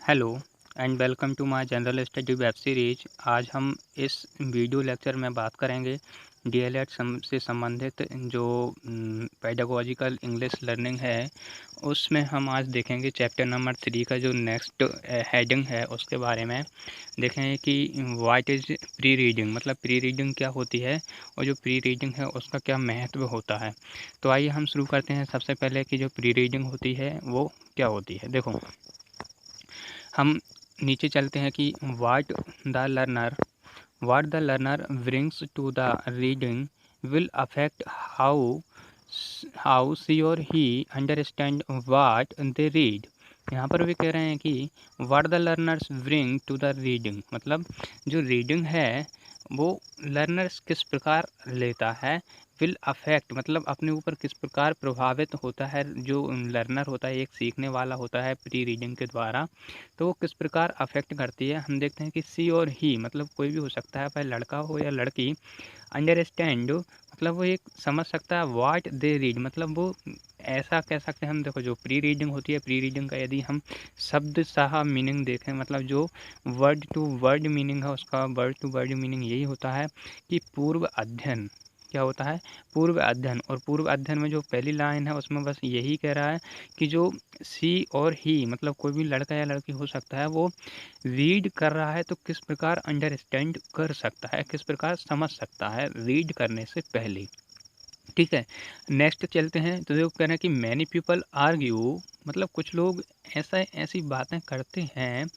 Hello and welcome to my general study web series. आज हम इस वीडियो लेक्चर में बात करेंगे डीएलएड से संबंधित जो पेडागोजिकल इंग्लिश लर्निंग है, उसमें हम आज देखेंगे चैप्टर नंबर 3 का जो नेक्स्ट हेडिंग है उसके बारे में देखेंगे कि व्हाट इज़ प्री रीडिंग, मतलब प्री रीडिंग क्या होती है और जो प्री रीडिंग है उसका क्या महत्व होता है। तो आइए हम शुरू करते हैं। सबसे पहले कि जो प्री रीडिंग होती है वो क्या होती है। देखो, हम नीचे चलते हैं कि what the learner brings to the reading will affect how she or he understand what they read। यहाँ पर भी कह रहे हैं कि what the learners bring to the reading, मतलब जो रीडिंग है वो लर्नर्स किस प्रकार लेता है। विल अफेक्ट मतलब अपने ऊपर किस प्रकार प्रभावित होता है। जो लर्नर होता है, एक सीखने वाला होता है प्री रीडिंग के द्वारा, तो वो किस प्रकार अफेक्ट करती है। हम देखते हैं कि सी और ही मतलब कोई भी हो सकता है, चाहे लड़का हो या लड़की। अंडरस्टैंड मतलब वो एक समझ सकता है। व्हाट दे रीड मतलब वो ऐसा कह सकते हैं हम। देखो, जो प्री रीडिंग होती है, प्री रीडिंग का यदि हम शब्द साहा मीनिंग देखें, मतलब जो वर्ड टू वर्ड मीनिंग है उसका वर्ड टू वर्ड मीनिंग यही होता है कि पूर्व अध्ययन। क्या होता है? पूर्व अध्ययन। और पूर्व अध्ययन में जो पहली लाइन है उसमें बस यही कह रहा है कि जो सी और ही मतलब कोई भी लड़का या लड़की हो सकता है, वो रीड कर रहा है तो किस प्रकार अंडरस्टैंड कर सकता है, किस प्रकार समझ सकता है रीड करने से पहले। ठीक है, नेक्स्ट चलते हैं। तो देखो, कह रहे हैं कि मैनी पीपल आर्ग्यू मतलब कुछ लोग ऐसी बातें करते हैं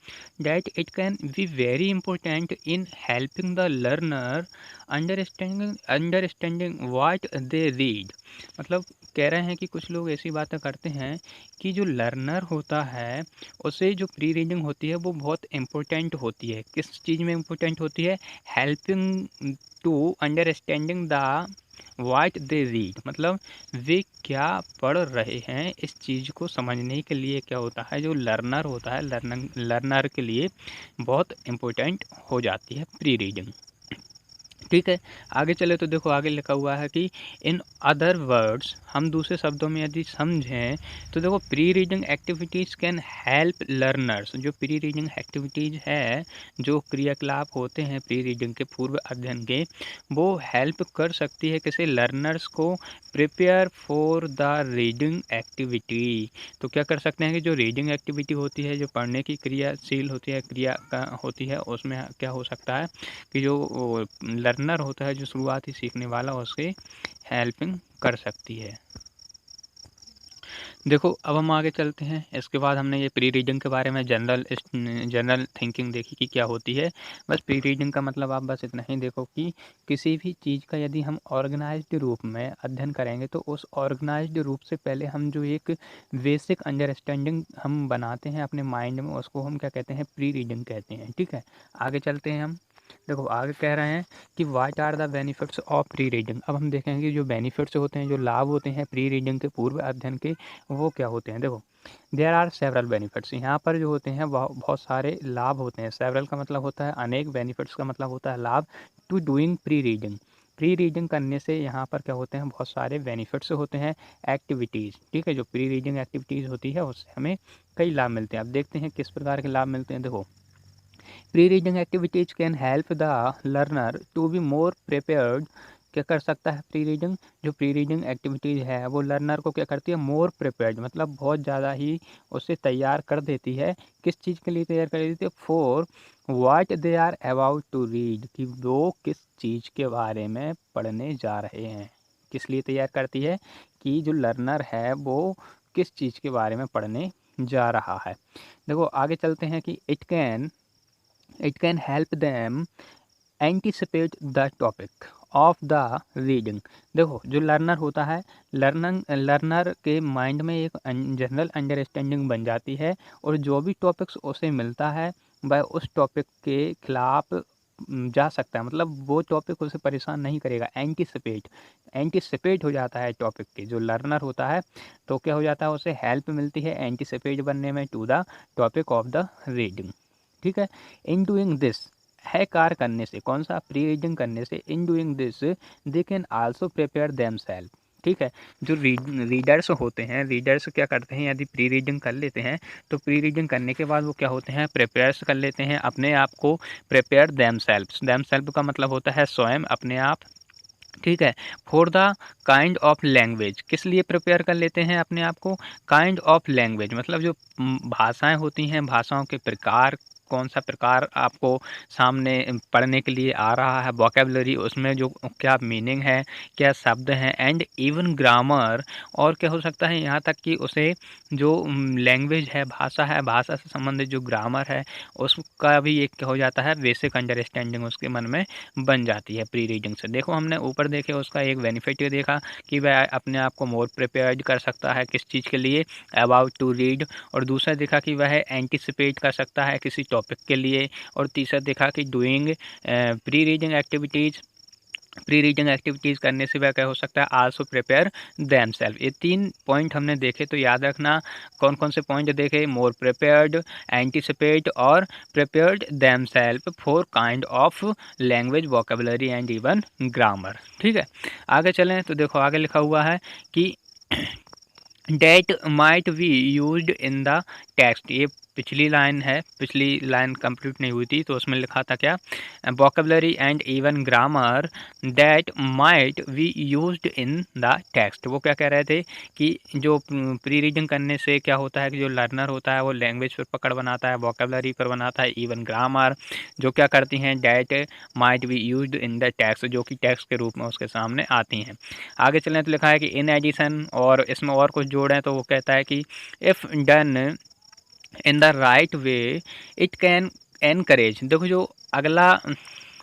that it can be very important in helping the learner understanding what they read. मतलब कह रहे हैं कि कुछ लोग ऐसी बातें करते हैं कि जो लर्नर होता है उसे जो प्री रीडिंग होती है वो बहुत इम्पोर्टेंट होती है। किस चीज़ में इम्पोर्टेंट होती है? Helping to understanding the what they read, मतलब वे क्या पढ़ रहे हैं इस चीज़ को समझने के लिए क्या होता है, जो लर्नर होता है लर्नर के लिए बहुत इम्पोर्टेंट हो जाती है प्री रीडिंग। ठीक है, आगे चले तो देखो, आगे लिखा हुआ है कि इन अदर वर्ड्स, हम दूसरे शब्दों में यदि समझें तो देखो, pre reading activities can help learners. जो प्री रीडिंग एक्टिविटीज़ है, जो क्रियाकलाप होते हैं प्री रीडिंग के पूर्व अध्ययन के, वो हेल्प कर सकती है किसी लर्नर्स को prepare for the reading activity. तो क्या कर सकते हैं कि जो रीडिंग एक्टिविटी होती है, जो पढ़ने की क्रियाशील होती है, क्रिया होती है, उसमें क्या हो सकता है कि जो लर्नर होता है, जो शुरुआती सीखने वाला, उसके हेल्पिंग कर सकती है। देखो, अब हम आगे चलते हैं। इसके बाद हमने ये प्री रीडिंग के बारे में जनरल थिंकिंग देखी कि क्या होती है। बस प्री रीडिंग का मतलब आप बस इतना ही देखो कि किसी भी चीज़ का यदि हम ऑर्गेनाइज्ड रूप में अध्ययन करेंगे तो उस ऑर्गेनाइज्ड रूप से पहले हम जो एक बेसिक अंडरस्टैंडिंग हम बनाते हैं अपने माइंड में, उसको हम क्या कहते हैं? प्री रीडिंग कहते हैं। ठीक है, आगे चलते हैं हम। देखो, आगे कह रहे हैं कि what are the benefits of pre reading. अब हम देखेंगे जो बेनिफिट्स होते हैं, जो लाभ होते हैं प्री रीडिंग के पूर्व अध्ययन के, वो क्या होते हैं। देखो, देयर आर सेवरल बेनिफिट्स। यहाँ पर जो होते हैं बहुत सारे लाभ होते हैं। सेवरल का मतलब होता है अनेक, बेनिफिट्स का मतलब होता है लाभ। To doing pre reading, pre reading करने से यहाँ पर क्या होते हैं? बहुत सारे बेनिफिट्स होते हैं। एक्टिविटीज़, ठीक है, जो प्री रीडिंग एक्टिविटीज़ होती है उससे हमें कई लाभ मिलते हैं। अब देखते हैं किस प्रकार के लाभ मिलते हैं। देखो, pre reading activities can help the learner to be more prepared. क्या कर सकता है प्री रीडिंग? जो प्री रीडिंग एक्टिविटीज़ है वो लर्नर को क्या करती है? मोर प्रिपेयर्ड मतलब बहुत ज़्यादा ही उसे तैयार कर देती है। किस चीज़ के लिए तैयार कर देती है? For what they are about to read, कि वो किस चीज़ के बारे में पढ़ने जा रहे हैं। किस लिए तैयार करती है? कि जो लर्नर है वो किस चीज़ के बारे में पढ़ने जा रहा है। देखो, आगे चलते हैं कि it can help them anticipate the topic of the reading। देखो, जो लर्नर होता है, लर्नर के माइंड में एक जनरल अंडरस्टैंडिंग बन जाती है और जो भी टॉपिक्स उसे मिलता है वह उस टॉपिक के खिलाफ जा सकता है। मतलब वो टॉपिक उसे परेशान नहीं करेगा। एंटिसिपेट हो जाता है टॉपिक के, जो लर्नर होता है, तो क्या हो जाता है? उसे हेल्प मिलती है एंटिसिपेट बनने में to the topic of the reading. ठीक है, इन डूइंग दिस है कार्य करने से, कौन सा? प्री रीडिंग करने से। In doing this they can also prepare them self. ठीक है। जो रीडर्स होते हैं, रीडर्स क्या करते हैं, यदि प्री रीडिंग कर लेते हैं तो प्री रीडिंग करने के बाद वो क्या होते हैं, प्रिपेयर्स कर लेते हैं अपने आप को, प्रिपेयर देमसेल्फ का मतलब होता है स्वयं, अपने आप, ठीक है। For the kind of language, किस लिए प्रिपेयर कर लेते हैं अपने आप को, काइंड ऑफ लैंग्वेज मतलब जो भाषाएं होती हैं, भाषाओं के प्रकार, कौन सा प्रकार आपको सामने पढ़ने के लिए आ रहा है, वोकेबलरी उसमें जो क्या मीनिंग है, क्या शब्द हैं, एंड इवन ग्रामर, और क्या हो सकता है यहाँ तक कि उसे जो लैंग्वेज है, भाषा है, भाषा से संबंधित जो ग्रामर है उसका भी एक क्या हो जाता है, बेसिक अंडरस्टैंडिंग उसके मन में बन जाती है प्री रीडिंग से। देखो हमने ऊपर देखे उसका एक बेनिफिट ये देखा कि वह अपने आप को मोर प्रिपेयर्ड कर सकता है किस चीज़ के लिए, अबाउट टू रीड, और दूसरा देखा कि वह एंटिसिपेट कर सकता है किसी टॉपिक के लिए, और तीसरा देखा कि डूइंग प्री रीडिंग एक्टिविटीज़ करने से वह क्या हो सकता है, आल्सो प्रिपेयर देमसेल्फ। ये 3 पॉइंट हमने देखे, तो याद रखना कौन कौन से पॉइंट देखे, मोर प्रिपेयर्ड, एंटिसिपेट और prepared themselves for kind of language, vocabulary and even grammar. ठीक है, आगे चलें तो देखो आगे लिखा हुआ है कि that might be used in the text. ये पिछली लाइन है, पिछली लाइन कंप्लीट नहीं हुई थी तो उसमें लिखा था क्या, vocabulary and even grammar that might be used in the text. वो क्या कह रहे थे कि जो प्री रीडिंग करने से क्या होता है कि जो लर्नर होता है वो लैंग्वेज पर पकड़ बनाता है, वोकेबलरी पर बनाता है, इवन ग्रामर जो क्या करती हैं, that might be used in the text, जो कि टेक्स्ट के रूप में उसके सामने आती हैं। आगे चलें तो लिखा है कि इन एडिशन, और इसमें और कुछ जोड़ें तो वो कहता है कि if done in the right way it can encourage. देखो जो अगला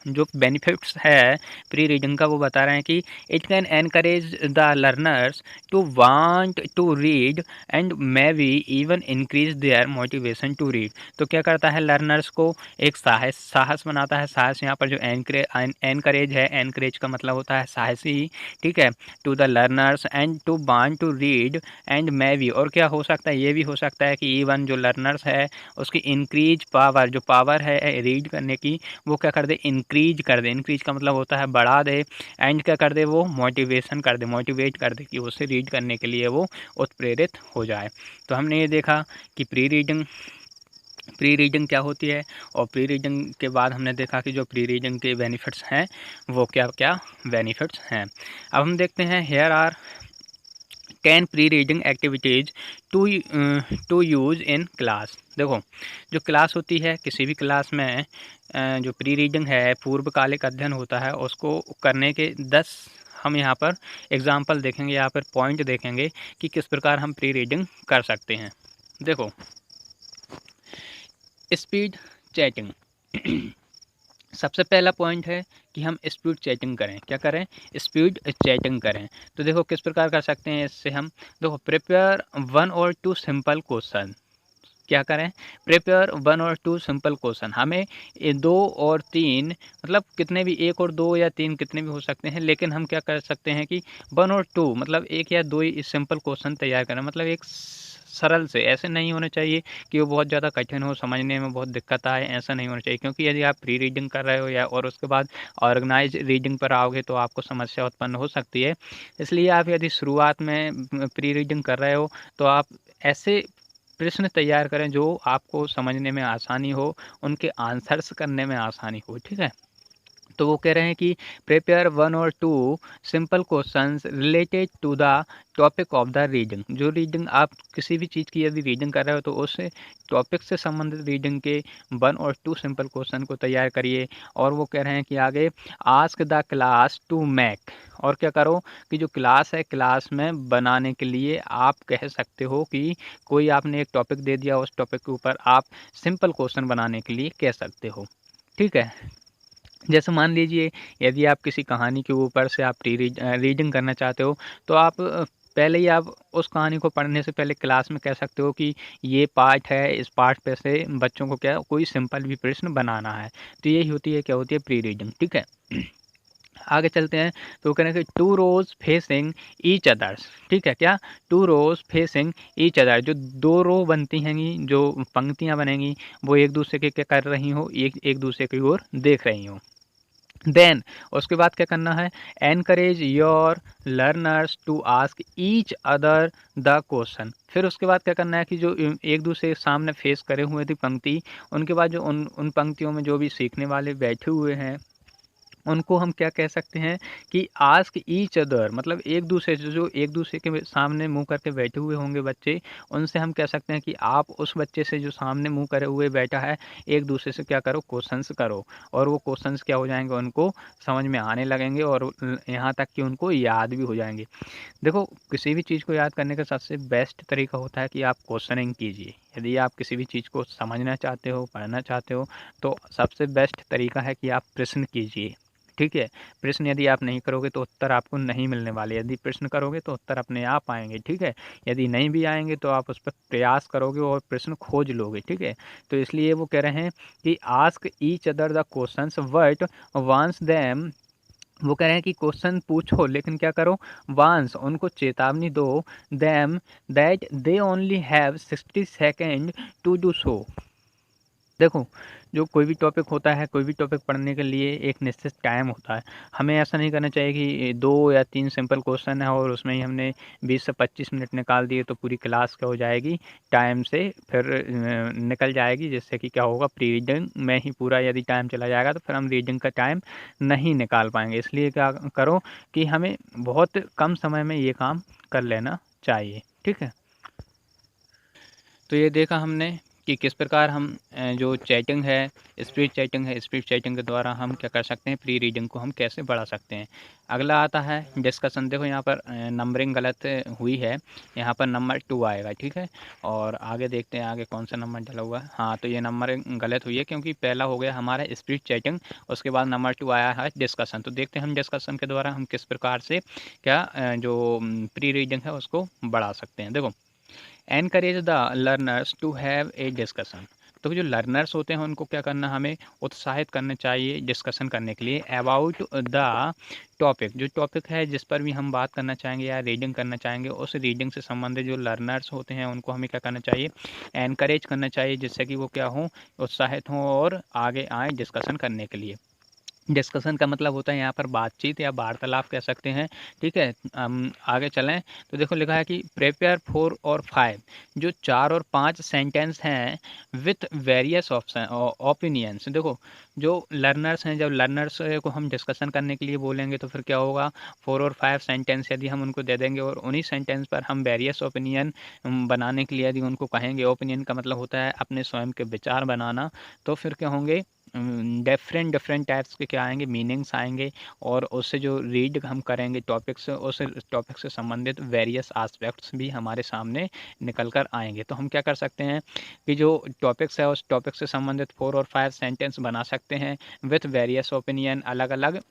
जो बेनिफिट्स है प्री रीडिंग का वो बता रहे हैं कि it can encourage the learners to want to read and may be even increase their motivation to read. तो क्या करता है, लर्नर्स को एक साहस बनाता है। साहस यहाँ पर जो एनकरेज है, एनकरेज का मतलब होता है साहसी, ठीक है, to the learners and to want to read and may be, और क्या हो सकता है, ये भी हो सकता है कि इवन जो लर्नर्स है उसकी इंक्रीज पावर, जो पावर है रीड करने की वो क्या कर दे, इंक्रीज कर दे। इंक्रीज का मतलब होता है बढ़ा दे, एंड क्या कर दे, वो मोटिवेशन कर दे, मोटिवेट कर दे कि उसे रीड करने के लिए वो उत्प्रेरित हो जाए। तो हमने ये देखा कि प्री रीडिंग क्या होती है, और प्री रीडिंग के बाद हमने देखा कि जो प्री रीडिंग के बेनिफिट्स हैं वो क्या क्या बेनिफिट्स हैं। अब हम देखते हैं, here are 10 pre reading activities to use in class. देखो जो क्लास होती है, किसी भी क्लास में जो प्री रीडिंग है, पूर्वकालिक अध्ययन होता है, उसको करने के 10 हम यहाँ पर एग्जाम्पल देखेंगे, यहाँ पर पॉइंट देखेंगे कि किस प्रकार हम प्री रीडिंग कर सकते हैं। देखो स्पीड चैटिंग सबसे पहला पॉइंट है कि हम स्पीड चैटिंग करें, क्या करें, स्पीड चैटिंग करें। तो देखो किस प्रकार कर सकते हैं इससे हम, देखो प्रिपेयर 1 और 2 सिंपल क्वेश्चन, क्या करें, प्रिपेयर 1 और 2 सिंपल क्वेश्चन। हमें ये 2 और 3 मतलब कितने भी, 1 और 2 या 3 कितने भी हो सकते हैं, लेकिन हम क्या कर सकते हैं कि 1 और 2 मतलब 1 या 2 ही सिंपल क्वेश्चन तैयार करें। मतलब एक सरल से, ऐसे नहीं होने चाहिए कि वो बहुत ज़्यादा कठिन हो, समझने में बहुत दिक्कत आए, ऐसा नहीं होना चाहिए। क्योंकि यदि आप प्री रीडिंग कर रहे हो या और उसके बाद ऑर्गेनाइज रीडिंग पर आओगे तो आपको समस्या उत्पन्न हो सकती है। इसलिए आप यदि शुरुआत में प्री रीडिंग कर रहे हो तो आप ऐसे प्रश्न तैयार करें जो आपको समझने में आसानी हो, उनके आंसर्स करने में आसानी हो, ठीक है। तो वो कह रहे हैं कि प्रिपेयर 1 और 2 simple questions related to the topic of the reading. जो रीडिंग आप किसी भी चीज़ की यदि रीडिंग कर रहे हो तो उस टॉपिक से संबंधित रीडिंग के 1 और 2 सिंपल क्वेश्चन को तैयार करिए। और वो कह रहे हैं कि आगे ask the class to make, और क्या करो कि जो क्लास है, क्लास में बनाने के लिए आप कह सकते हो कि कोई आपने एक टॉपिक दे दिया, उस टॉपिक के ऊपर आप सिंपल क्वेश्चन बनाने के लिए कह सकते हो, ठीक है। जैसे मान लीजिए यदि आप किसी कहानी के ऊपर से आप रीडिंग करना चाहते हो तो आप पहले ही आप उस कहानी को पढ़ने से पहले क्लास में कह सकते हो कि ये पार्ट है, इस पार्ट पे से बच्चों को क्या कोई सिंपल भी प्रश्न बनाना है। तो यही होती है, क्या होती है, प्री रीडिंग, ठीक है। आगे चलते हैं तो कहना कि 2 रोज फेसिंग ईच अदर्स, ठीक है, क्या 2 रोज फेसिंग ईच अदर, जो 2 रो बनती हैं, जो पंक्तियां बनेंगी वो एक दूसरे के क्या कर रही हो, एक दूसरे की ओर देख रही हो। देन उसके बाद क्या करना है, encourage your learners to ask each other the question. फिर उसके बाद क्या करना है कि जो एक दूसरे के सामने फेस करे हुए थी पंक्ति, उनके बाद जो उन पंक्तियों में जो भी सीखने वाले बैठे हुए हैं, उनको हम क्या कह सकते हैं कि आस्क ईच अदर, मतलब एक दूसरे से, जो एक दूसरे के सामने मुंह करके बैठे हुए होंगे बच्चे, उनसे हम कह सकते हैं कि आप उस बच्चे से जो सामने मुंह करे हुए बैठा है, एक दूसरे से क्या करो, क्वेश्चंस करो, और वो क्वेश्चंस क्या हो जाएंगे, उनको समझ में आने लगेंगे और यहाँ तक कि उनको याद भी हो जाएंगे। देखो, किसी भी चीज़ को याद करने का सबसे बेस्ट तरीका होता है कि आप क्वेश्चनिंग कीजिए। यदि आप किसी भी चीज़ को समझना चाहते हो, पढ़ना चाहते हो, तो सबसे बेस्ट तरीका है कि आप प्रश्न कीजिए। ठीक है? प्रश्न यदि आप नहीं करोगे तो उत्तर आपको नहीं मिलने वाले। यदि प्रश्न करोगे तो उत्तर अपने आप आएँगे। ठीक है? यदि नहीं भी आएँगे तो आप उस पर प्रयास करोगे और प्रश्न खोज लोगे। ठीक है? तो इसलिए वो कह रहे हैं कि ask each other the questions but वंस देम, वो कह रहे हैं कि क्वेश्चन पूछो लेकिन क्या करो, वांस उनको चेतावनी दो, them that they only have 60 second to do so. देखो, जो कोई भी टॉपिक होता है, कोई भी टॉपिक पढ़ने के लिए एक निश्चित टाइम होता है। हमें ऐसा नहीं करना चाहिए कि 2 या 3 सिंपल क्वेश्चन है और उसमें ही हमने 20 से 25 मिनट निकाल दिए तो पूरी क्लास क्या हो जाएगी, टाइम से फिर निकल जाएगी, जिससे कि क्या होगा, प्री रीडिंग में ही पूरा यदि टाइम चला जाएगा तो फिर हम रीडिंग का टाइम नहीं निकाल पाएँगे। इसलिए क्या करो कि हमें बहुत कम समय में ये काम कर लेना चाहिए। ठीक है? तो ये देखा हमने कि किस प्रकार हम जो चैटिंग है, स्पीड चैटिंग के द्वारा हम क्या कर सकते हैं, प्री रीडिंग को हम कैसे बढ़ा सकते हैं। अगला आता है डिस्कशन। देखो यहाँ पर नंबरिंग गलत हुई है, यहाँ पर नंबर 2 आएगा। ठीक है? और आगे देखते हैं आगे कौन सा नंबर डला हुआ है। हाँ, तो ये नंबरिंग गलत हुई है क्योंकि पहला हो गया हमारा स्पीड चैटिंग, उसके बाद नंबर 2 आया है डिस्कशन। तो देखते हैं हम डिस्कशन के द्वारा हम किस प्रकार से क्या जो प्री रीडिंग है उसको बढ़ा सकते हैं। देखो, encourage the learners to have a discussion. तो जो लर्नर्स होते हैं उनको क्या करना, हमें उत्साहित करना चाहिए डिस्कशन करने के लिए अबाउट द टॉपिक। जो टॉपिक है जिस पर भी हम बात करना चाहेंगे या रीडिंग करना चाहेंगे, उस रीडिंग से संबंधित जो लर्नर्स होते हैं उनको हमें क्या करना चाहिए, एनकरेज करना चाहिए, जिससे कि वो क्या हों, उत्साहित हों और आगे आएँ डिस्कशन करने के लिए। डिस्कशन का मतलब होता है यहाँ पर बातचीत या वार्तालाप कह सकते हैं। ठीक है? हम आगे चलें तो देखो लिखा है कि प्रिपेयर 4 और 5, जो 4 और 5 सेंटेंस हैं विथ वेरियस ऑप्शन ओपिनियंस। देखो, जो लर्नर्स हैं, जब लर्नर्स को हम डिस्कशन करने के लिए बोलेंगे तो फिर क्या होगा, 4 और 5 सेंटेंस यदि हम उनको दे देंगे और उन्हीं सेंटेंस पर हम वेरियस ओपिनियन बनाने के लिए यदि उनको कहेंगे, ओपिनियन का मतलब होता है अपने स्वयं के विचार बनाना, तो फिर क्या होंगे, डिफरेंट डिफरेंट टाइप्स के क्या आएंगे, मीनिंग्स आएंगे, और उससे जो रीड हम करेंगे टॉपिक से, उस टॉपिक से संबंधित वेरियस एस्पेक्ट्स भी हमारे सामने निकल कर आएंगे। तो हम क्या कर सकते हैं कि जो टॉपिक्स है उस टॉपिक से संबंधित 4 और 5 सेंटेंस बना सकते हैं विथ वेरियस ओपिनियन, अलग अलग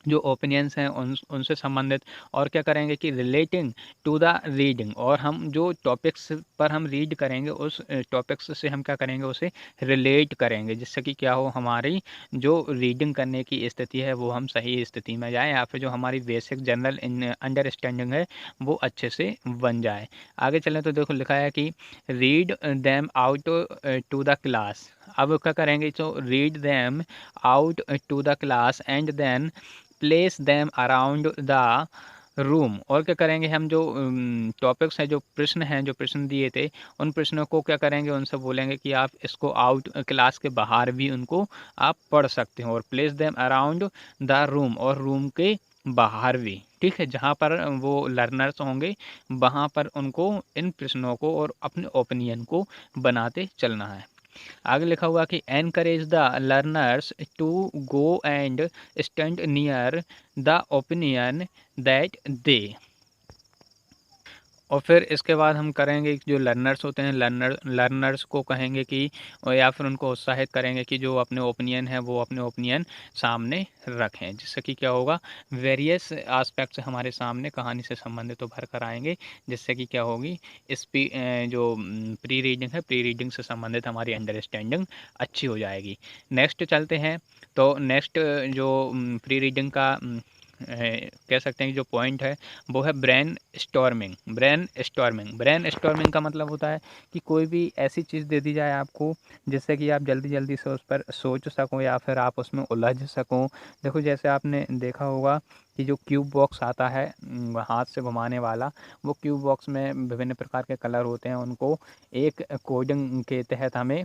जो ओपिनियंस हैं उनसे संबंधित, और क्या करेंगे कि रिलेटिंग टू द रीडिंग, और हम जो टॉपिक्स पर हम रीड करेंगे उस टॉपिक्स से हम क्या करेंगे, उसे रिलेट करेंगे, जिससे कि क्या हो, हमारी जो रीडिंग करने की स्थिति है वो हम सही स्थिति में जाएँ, या फिर जो हमारी बेसिक जनरल अंडरस्टैंडिंग है वो अच्छे से बन जाए। आगे चलें तो देखो लिखा है कि read them out to the class. अब क्या करेंगे, तो read them out to the class and then place them around the room. और क्या करेंगे, हम जो टॉपिक्स हैं, जो प्रश्न हैं, जो प्रश्न दिए थे, उन प्रश्नों को क्या करेंगे, उनसे बोलेंगे कि आप इसको आउट क्लास के बाहर भी उनको आप पढ़ सकते हो, और place them around the room, और रूम के बाहर भी। ठीक है? जहाँ पर वो लर्नर्स होंगे वहाँ पर उनको इन प्रश्नों को और अपने ओपिनियन को बनाते चलना है। आगे लिखा हुआ कि encourage the learners to go and stand near the opinion that they. और फिर इसके बाद हम करेंगे कि जो लर्नर्स होते हैं, लर्नर्स को कहेंगे कि, और या फिर उनको उत्साहित करेंगे कि जो अपने ओपिनियन है वो अपने ओपिनियन सामने रखें, जिससे कि क्या होगा, वेरियस एस्पेक्ट्स हमारे सामने कहानी से संबंधित तो भर कर आएंगे, जिससे कि क्या होगी, जो प्री रीडिंग है, प्री रीडिंग से संबंधित हमारी अंडरस्टैंडिंग अच्छी हो जाएगी। नेक्स्ट चलते हैं। तो नेक्स्ट जो प्री रीडिंग का कह सकते हैं कि जो पॉइंट है वो है brain storming. Brain storming, brain storming का मतलब होता है कि कोई भी ऐसी चीज़ दे दी जाए आपको जिससे कि आप जल्दी जल्दी से उस पर सोच सको या फिर आप उसमें उलझ सको। देखो जैसे आपने देखा होगा कि जो क्यूब बॉक्स आता है हाथ से घुमाने वाला, वो क्यूब बॉक्स में विभिन्न प्रकार के कलर होते हैं, उनको एक कोडिंग के तहत हमें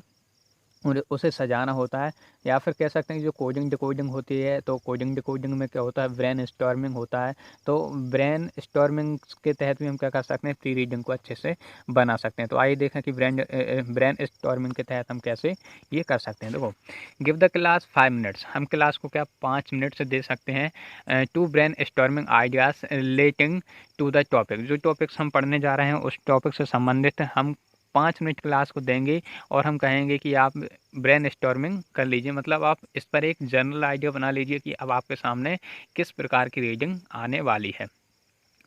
उसे सजाना होता है। या फिर कह सकते हैं कि जो कोडिंग डिकोडिंग होती है, तो कोडिंग डिकोडिंग में क्या होता है, ब्रेन स्टॉर्मिंग होता है। तो ब्रेन स्टॉर्मिंग के तहत भी हम क्या कर सकते हैं, प्री रीडिंग को अच्छे से बना सकते हैं। तो आइए देखें कि ब्रेन स्टॉर्मिंग के तहत हम कैसे ये कर सकते हैं। देखो, गिव द क्लास 5 मिनट्स, हम क्लास को क्या 5 मिनट से दे सकते हैं to brainstorming ideas relating to the topic. जो टॉपिक्स हम पढ़ने जा रहे हैं उस टॉपिक से संबंधित हम 5 मिनट क्लास को देंगे और हम कहेंगे कि आप ब्रेन स्टॉर्मिंग कर लीजिए। मतलब आप इस पर एक जनरल आइडिया बना लीजिए कि अब आपके सामने किस प्रकार की रीडिंग आने वाली है।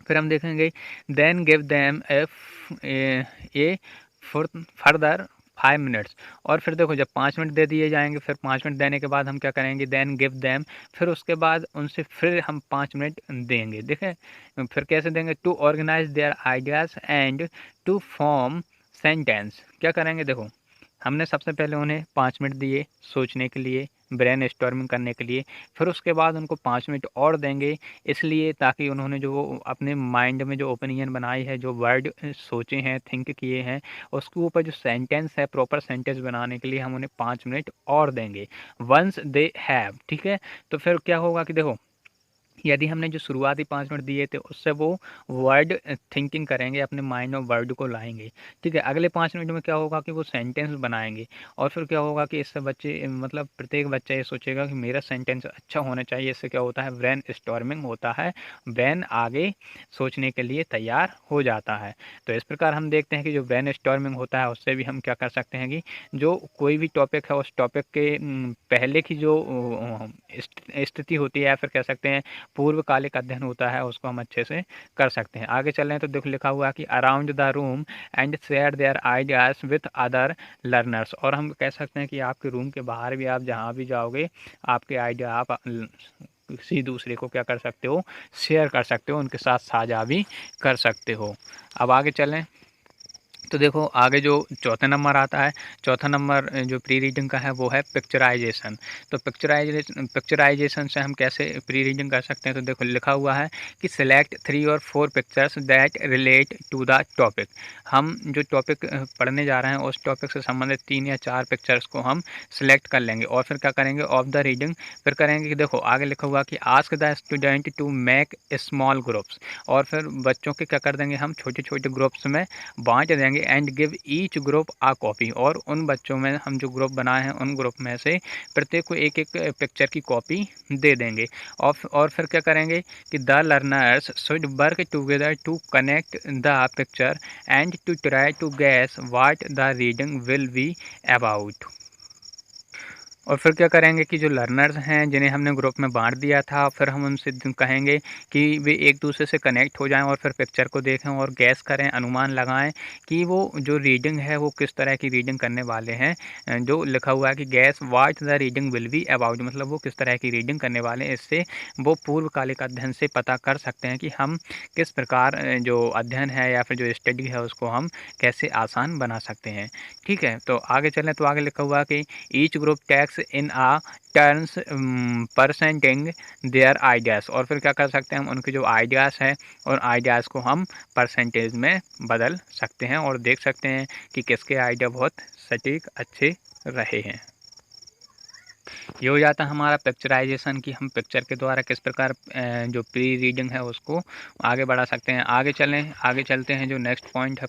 फिर हम देखेंगे देन गिव देम ए फर्दर 5 मिनट्स। और फिर देखो जब 5 मिनट दे दिए जाएंगे, फिर 5 मिनट देने के बाद हम क्या करेंगे, देन गिव देम, फिर उसके बाद उनसे फिर हम 5 मिनट देंगे। देखें फिर कैसे देंगे, to organise their ideas and to form sentence. क्या करेंगे, देखो हमने सबसे पहले उन्हें 5 मिनट दिए सोचने के लिए, ब्रेन स्टॉर्मिंग करने के लिए। फिर उसके बाद उनको 5 मिनट और देंगे, इसलिए ताकि उन्होंने जो वो अपने माइंड में जो ओपिनियन बनाई है, जो वर्ड सोचे हैं, थिंक किए हैं, उसके ऊपर जो सेंटेंस है, प्रॉपर सेंटेंस बनाने के लिए हम उन्हें 5 मिनट और देंगे। वंस दे हैव, ठीक है। तो फिर क्या होगा कि देखो, यदि हमने जो शुरुआती 5 मिनट दिए थे उससे वो वर्ड थिंकिंग करेंगे, अपने माइंड में वर्ड को लाएंगे, ठीक है। अगले 5 मिनट में क्या होगा कि वो सेंटेंस बनाएंगे। और फिर क्या होगा कि इससे बच्चे मतलब प्रत्येक बच्चा ये सोचेगा कि मेरा सेंटेंस अच्छा होना चाहिए। इससे क्या होता है, ब्रेन स्टॉर्मिंग होता है, ब्रेन आगे सोचने के लिए तैयार हो जाता है। तो इस प्रकार हम देखते हैं कि जो ब्रेन स्टॉर्मिंग होता है उससे भी हम क्या कर सकते हैं कि जो कोई भी टॉपिक है उस टॉपिक के पहले की जो स्थिति होती है, या फिर कह सकते हैं पूर्वकालिक अध्ययन होता है, उसको हम अच्छे से कर सकते हैं। आगे चल रहे हैं तो देखो लिखा हुआ है कि around the room and share their ideas with other learners. और हम कह सकते हैं कि आपके रूम के बाहर भी आप जहाँ भी जाओगे, आपके आइडिया आप किसी दूसरे को क्या कर सकते हो, शेयर कर सकते हो, उनके साथ साझा भी कर सकते हो। अब आगे चलें तो देखो आगे जो चौथा नंबर आता है, चौथा नंबर जो प्री रीडिंग का है वो है पिक्चराइजेशन। तो पिक्चराइजेशन से हम कैसे प्री रीडिंग कर सकते हैं, तो देखो लिखा हुआ है कि सिलेक्ट 3 और 4 pictures that relate to the topic. हम जो टॉपिक पढ़ने जा रहे हैं उस टॉपिक से संबंधित 3 या 4 पिक्चर्स को हम सिलेक्ट कर लेंगे और फिर क्या करेंगे, ऑफ द रीडिंग फिर करेंगे कि देखो आगे लिखा हुआ कि ask the student to make small groups. और फिर बच्चों के क्या कर देंगे, हम छोटे छोटे ग्रुप्स में बांट देंगे and give each group a copy. और उन बच्चों में हम जो ग्रुप बनाए हैं उन ग्रुप में से प्रत्येक को एक एक पिक्चर की कॉपी दे देंगे। और फिर क्या करेंगे कि the learners should work together to connect the picture and to try to guess what the reading will be about. और फिर क्या करेंगे कि जो लर्नर्स हैं जिन्हें हमने ग्रुप में बांट दिया था, फिर हम उनसे कहेंगे कि वे एक दूसरे से कनेक्ट हो जाएं और फिर पिक्चर को देखें और गैस करें, अनुमान लगाएं कि वो जो रीडिंग है वो किस तरह की रीडिंग करने वाले हैं। जो लिखा हुआ है कि gas what the reading will be about, मतलब वो किस तरह की रीडिंग करने वाले हैं। इससे वो पूर्वकालिक अध्ययन से पता कर सकते हैं कि हम किस प्रकार जो अध्ययन है या फिर जो स्टडी है उसको हम कैसे आसान बना सकते हैं, ठीक है। तो आगे चलें तो आगे लिखा हुआ है कि each group takes in a turns presenting their ideas. और फिर क्या कर सकते हैं, हम उनके जो आइडियाज़ हैं और आइडियाज़ को हम परसेंटेज में बदल सकते हैं और देख सकते हैं कि किसके आइडिया बहुत सटीक अच्छे रहे हैं। ये हो जाता है हमारा पिक्चराइजेशन की हम पिक्चर के द्वारा किस प्रकार जो प्री रीडिंग है उसको आगे बढ़ा सकते हैं। आगे चलते हैं जो नेक्स्ट पॉइंट है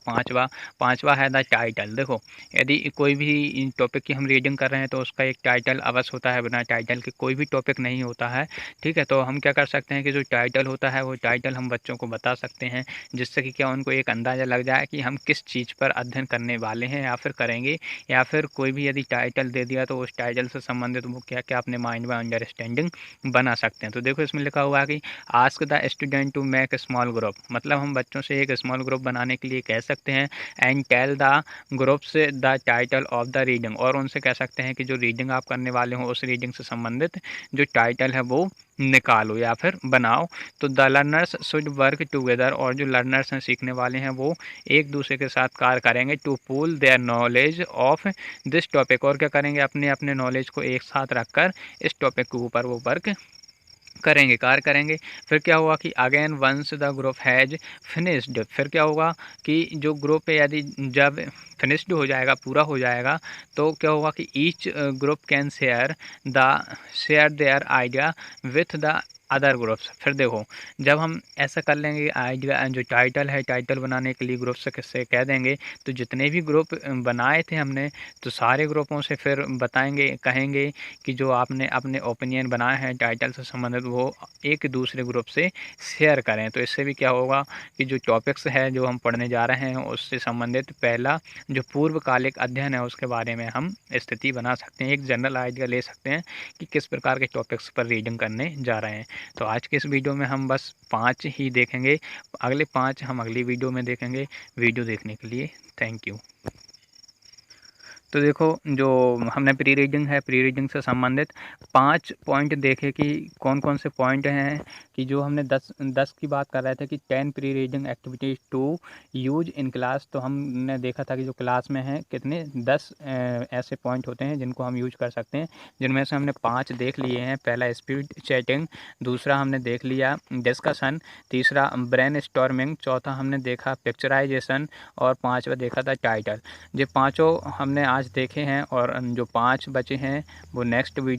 पांचवा है द टाइटल। देखो यदि कोई भी टॉपिक की हम रीडिंग कर रहे हैं तो उसका एक टाइटल अवश्य होता है, बिना टाइटल के कोई भी टॉपिक नहीं होता है, ठीक है। तो हम क्या कर सकते हैं कि जो टाइटल होता है वो टाइटल हम बच्चों को बता सकते हैं, जिससे कि क्या उनको एक अंदाज़ा लग जाए कि हम किस चीज़ पर अध्ययन करने वाले हैं या फिर करेंगे। या फिर कोई भी यदि टाइटल दे दिया तो उस टाइटल से संबंधित वो क्या जाके अपने माइंड में अंडरस्टैंडिंग बना सकते हैं। तो देखो इसमें लिखा हुआ है कि ask the student to make small group, मतलब हम बच्चों से एक स्मॉल ग्रुप बनाने के लिए कह सकते हैं। And tell the groups the title of the reading, और उनसे कह सकते हैं कि जो रीडिंग आप करने वाले हो उस रीडिंग से संबंधित जो टाइटल है वो निकालो या फिर बनाओ। तो the learners should work together, और जो लर्नर्स हैं सीखने वाले हैं वो एक दूसरे के साथ कार्य करेंगे। To pool their knowledge of this topic, और क्या करेंगे, अपने अपने नॉलेज को एक साथ रखकर इस टॉपिक के ऊपर वो वर्क करेंगे, कार्य करेंगे। फिर क्या हुआ कि again once the group has finished, फिर क्या होगा कि जो ग्रुप है यदि जब फिनिश्ड हो जाएगा, पूरा हो जाएगा, तो क्या होगा कि each group can share their idea with the other groups. फिर देखो जब हम ऐसा कर लेंगे, आइडिया जो टाइटल है, टाइटल बनाने के लिए ग्रुप से कह देंगे, तो जितने भी ग्रुप बनाए थे हमने, तो सारे ग्रुपों से फिर बताएंगे, कहेंगे कि जो आपने अपने ओपिनियन बनाए हैं टाइटल से संबंधित वो एक दूसरे ग्रुप से शेयर करें। तो इससे भी क्या होगा कि जो टॉपिक्स है जो हम पढ़ने जा रहे हैं उससे संबंधित पहला जो पूर्वकालिक अध्ययन है उसके बारे में हम स्थिति बना सकते हैं, एक जनरल आइडिया ले सकते हैं कि किस प्रकार के टॉपिक्स पर रीडिंग करने जा रहे हैं। तो आज के इस वीडियो में हम बस 5 ही देखेंगे, अगले 5 हम अगली वीडियो में देखेंगे। वीडियो देखने के लिए थैंक यू। तो देखो जो हमने प्री रीडिंग है, प्री रीडिंग से संबंधित 5 पॉइंट देखे कि कौन कौन से पॉइंट हैं, कि जो हमने 10 की बात कर रहे थे कि 10 pre reading activities to use in class. तो हमने देखा था कि जो क्लास में है कितने 10 ऐसे पॉइंट होते हैं जिनको हम यूज कर सकते हैं, जिनमें से हमने 5 देख लिए हैं। पहला स्पीड चैटिंग, दूसरा हमने देख लिया डिस्कशन, तीसरा ब्रेन स्टॉर्मिंग, चौथा हमने देखा पिक्चराइजेशन, और 5वां देखा था टाइटल। ये पाँचों हमने आज देखे हैं, और जो 5 बचे हैं वो नेक्स्ट वीडियो